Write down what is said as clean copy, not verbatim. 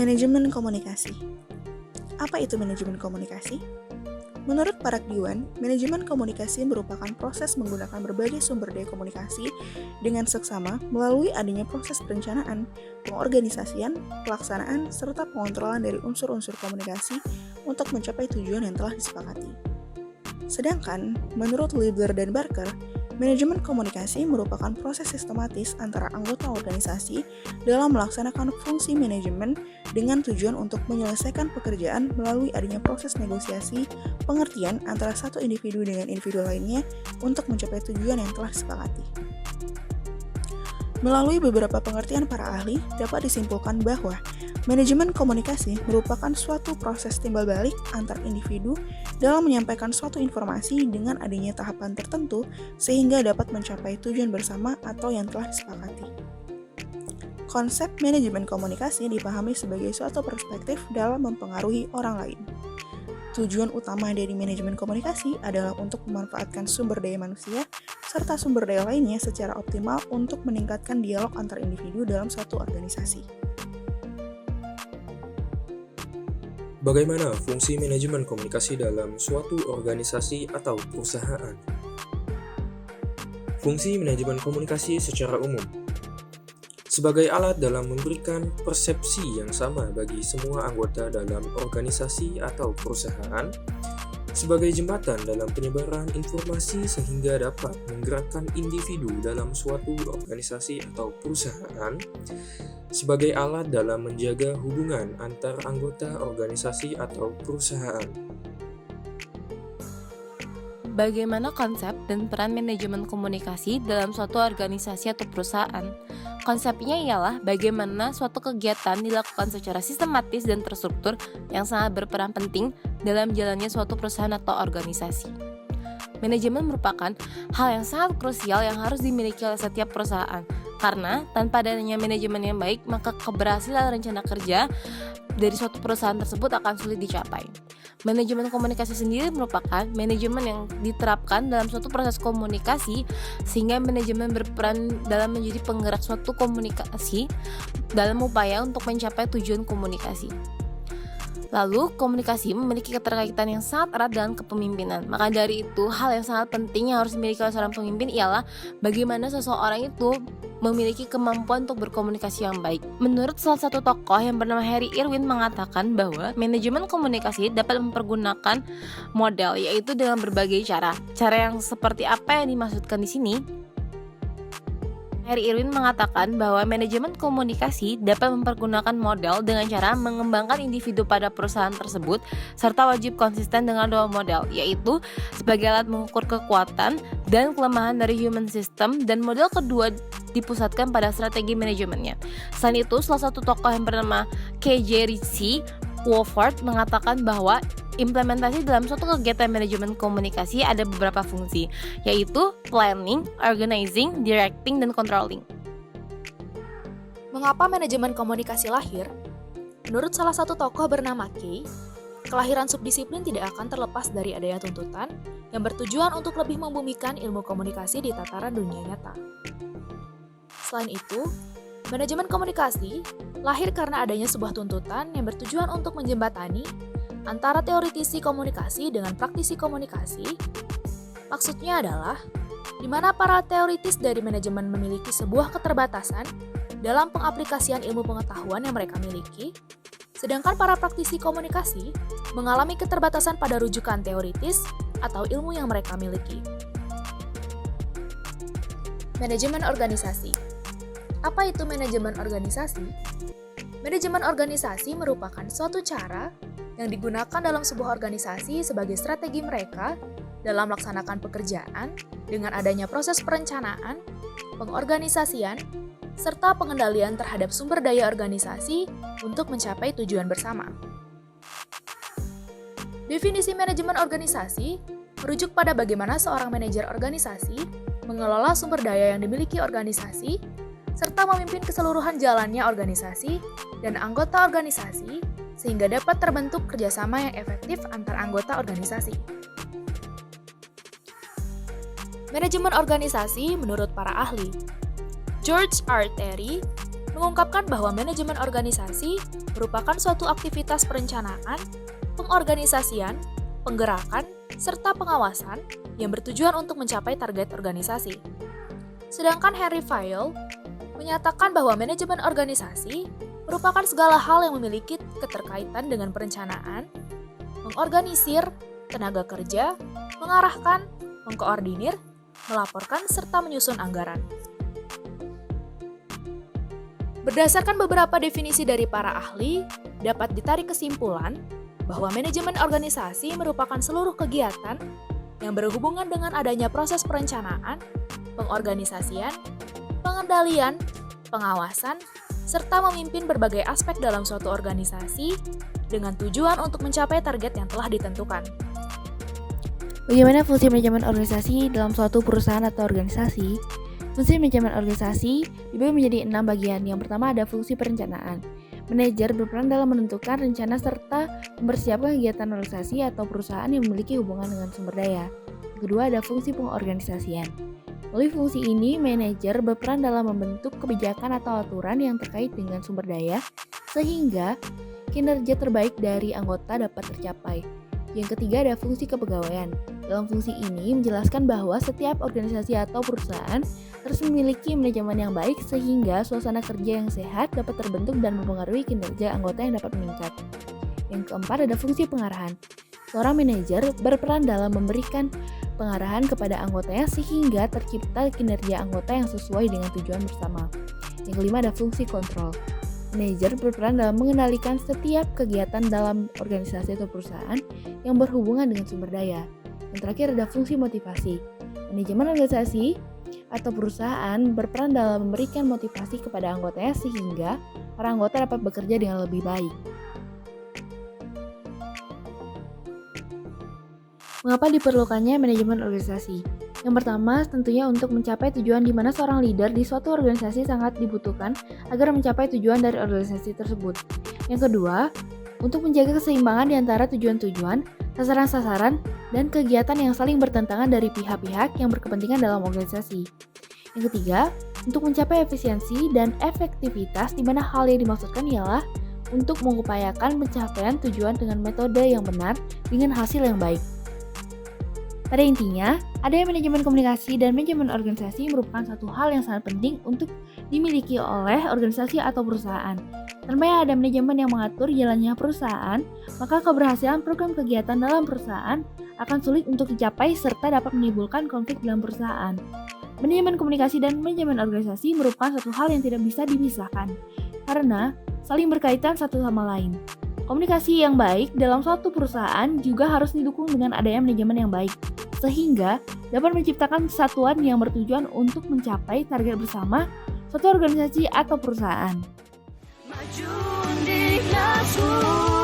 Manajemen komunikasi. Apa itu manajemen komunikasi? Menurut para Diwan, manajemen komunikasi merupakan proses menggunakan berbagai sumber daya komunikasi dengan seksama melalui adanya proses perencanaan, pengorganisasian, pelaksanaan, serta pengontrolan dari unsur-unsur komunikasi untuk mencapai tujuan yang telah disepakati. Sedangkan, menurut Libler dan Barker, manajemen komunikasi merupakan proses sistematis antara anggota organisasi dalam melaksanakan fungsi manajemen dengan tujuan untuk menyelesaikan pekerjaan melalui adanya proses negosiasi pengertian antara satu individu dengan individu lainnya untuk mencapai tujuan yang telah disepakati. Melalui beberapa pengertian para ahli, dapat disimpulkan bahwa manajemen komunikasi merupakan suatu proses timbal balik antar individu dalam menyampaikan suatu informasi dengan adanya tahapan tertentu sehingga dapat mencapai tujuan bersama atau yang telah disepakati. Konsep manajemen komunikasi dipahami sebagai suatu perspektif dalam mempengaruhi orang lain. Tujuan utama dari manajemen komunikasi adalah untuk memanfaatkan sumber daya manusia serta sumber daya lainnya secara optimal untuk meningkatkan dialog antar individu dalam suatu organisasi. Bagaimana fungsi manajemen komunikasi dalam suatu organisasi atau perusahaan? Fungsi manajemen komunikasi secara umum sebagai alat dalam memberikan persepsi yang sama bagi semua anggota dalam organisasi atau perusahaan, sebagai jembatan dalam penyebaran informasi sehingga dapat menggerakkan individu dalam suatu organisasi atau perusahaan, sebagai alat dalam menjaga hubungan antar anggota organisasi atau perusahaan. Bagaimana konsep dan peran manajemen komunikasi dalam suatu organisasi atau perusahaan? Konsepnya ialah bagaimana suatu kegiatan dilakukan secara sistematis dan terstruktur yang sangat berperan penting dalam jalannya suatu perusahaan atau organisasi. Manajemen merupakan hal yang sangat krusial yang harus dimiliki oleh setiap perusahaan, karena tanpa adanya manajemen yang baik, maka keberhasilan rencana kerja dari suatu perusahaan tersebut akan sulit dicapai. Manajemen komunikasi sendiri merupakan manajemen yang diterapkan dalam suatu proses komunikasi sehingga manajemen berperan dalam menjadi penggerak suatu komunikasi dalam upaya untuk mencapai tujuan komunikasi. Lalu, komunikasi memiliki keterkaitan yang sangat erat dengan kepemimpinan. Maka dari itu, hal yang sangat penting yang harus dimiliki oleh seorang pemimpin ialah bagaimana seseorang itu memiliki kemampuan untuk berkomunikasi yang baik. Menurut salah satu tokoh yang bernama Harry Irwin mengatakan bahwa manajemen komunikasi dapat mempergunakan model, yaitu dengan berbagai cara. Cara yang seperti apa yang dimaksudkan di sini? Harry Irwin mengatakan bahwa manajemen komunikasi dapat mempergunakan model dengan cara mengembangkan individu pada perusahaan tersebut serta wajib konsisten dengan dua model, yaitu sebagai alat mengukur kekuatan dan kelemahan dari human system, dan model kedua dipusatkan pada strategi manajemennya. Selain itu, salah satu tokoh yang bernama K.J. Ritchie Wofford mengatakan bahwa implementasi dalam suatu kegiatan manajemen komunikasi ada beberapa fungsi, yaitu planning, organizing, directing, dan controlling. Mengapa manajemen komunikasi lahir? Menurut salah satu tokoh bernama Kay, kelahiran subdisiplin tidak akan terlepas dari adanya tuntutan yang bertujuan untuk lebih membumikan ilmu komunikasi di tataran dunia nyata. Selain itu, manajemen komunikasi lahir karena adanya sebuah tuntutan yang bertujuan untuk menjembatani antara teoritisi komunikasi dengan praktisi komunikasi. Maksudnya adalah, di mana para teoritis dari manajemen memiliki sebuah keterbatasan dalam pengaplikasian ilmu pengetahuan yang mereka miliki, sedangkan para praktisi komunikasi mengalami keterbatasan pada rujukan teoritis atau ilmu yang mereka miliki. Manajemen organisasi. Apa itu manajemen organisasi? Manajemen organisasi merupakan suatu cara yang digunakan dalam sebuah organisasi sebagai strategi mereka dalam melaksanakan pekerjaan dengan adanya proses perencanaan, pengorganisasian, serta pengendalian terhadap sumber daya organisasi untuk mencapai tujuan bersama. Definisi manajemen organisasi merujuk pada bagaimana seorang manajer organisasi mengelola sumber daya yang dimiliki organisasi serta memimpin keseluruhan jalannya organisasi dan anggota organisasi sehingga dapat terbentuk kerjasama yang efektif antar anggota organisasi. Manajemen organisasi menurut para ahli. George R. Terry, mengungkapkan bahwa manajemen organisasi merupakan suatu aktivitas perencanaan, pengorganisasian, penggerakan, serta pengawasan yang bertujuan untuk mencapai target organisasi. Sedangkan Henry Fayol menyatakan bahwa manajemen organisasi merupakan segala hal yang memiliki keterkaitan dengan perencanaan, mengorganisir, tenaga kerja, mengarahkan, mengkoordinir, melaporkan, serta menyusun anggaran. Berdasarkan beberapa definisi dari para ahli, dapat ditarik kesimpulan bahwa manajemen organisasi merupakan seluruh kegiatan yang berhubungan dengan adanya proses perencanaan, pengorganisasian, pengendalian, pengawasan, serta memimpin berbagai aspek dalam suatu organisasi dengan tujuan untuk mencapai target yang telah ditentukan. Bagaimana fungsi manajemen organisasi dalam suatu perusahaan atau organisasi? Fungsi manajemen organisasi dibagi menjadi 6 bagian. Yang pertama ada fungsi perencanaan. Manajer berperan dalam menentukan rencana serta mempersiapkan kegiatan organisasi atau perusahaan yang memiliki hubungan dengan sumber daya. Yang kedua ada fungsi pengorganisasian. Melalui fungsi ini, manajer berperan dalam membentuk kebijakan atau aturan yang terkait dengan sumber daya, sehingga kinerja terbaik dari anggota dapat tercapai. Yang ketiga ada fungsi kepegawaian. Dalam fungsi ini menjelaskan bahwa setiap organisasi atau perusahaan harus memiliki manajemen yang baik sehingga suasana kerja yang sehat dapat terbentuk dan mempengaruhi kinerja anggota yang dapat meningkat. Yang keempat ada fungsi pengarahan. Seorang manajer berperan dalam memberikan pengarahan kepada anggotanya sehingga tercipta kinerja anggota yang sesuai dengan tujuan bersama. Yang kelima ada fungsi kontrol. Manajer berperan dalam mengendalikan setiap kegiatan dalam organisasi atau perusahaan yang berhubungan dengan sumber daya. Yang terakhir ada fungsi motivasi. Manajemen organisasi atau perusahaan berperan dalam memberikan motivasi kepada anggotanya sehingga para anggota dapat bekerja dengan lebih baik. Mengapa diperlukannya manajemen organisasi? Yang pertama, tentunya untuk mencapai tujuan di mana seorang leader di suatu organisasi sangat dibutuhkan agar mencapai tujuan dari organisasi tersebut. Yang kedua, untuk menjaga keseimbangan di antara tujuan-tujuan, sasaran-sasaran, dan kegiatan yang saling bertentangan dari pihak-pihak yang berkepentingan dalam organisasi. Yang ketiga, untuk mencapai efisiensi dan efektivitas di mana hal yang dimaksudkan ialah untuk mengupayakan pencapaian tujuan dengan metode yang benar dengan hasil yang baik. Pada intinya, adanya manajemen komunikasi dan manajemen organisasi merupakan satu hal yang sangat penting untuk dimiliki oleh organisasi atau perusahaan. Tanpa ada manajemen yang mengatur jalannya perusahaan, maka keberhasilan program kegiatan dalam perusahaan akan sulit untuk dicapai serta dapat menimbulkan konflik dalam perusahaan. Manajemen komunikasi dan manajemen organisasi merupakan satu hal yang tidak bisa dipisahkan, karena saling berkaitan satu sama lain. Komunikasi yang baik dalam suatu perusahaan juga harus didukung dengan adanya manajemen yang baik, sehingga dapat menciptakan kesatuan yang bertujuan untuk mencapai target bersama suatu organisasi atau perusahaan. Maju di kelasku.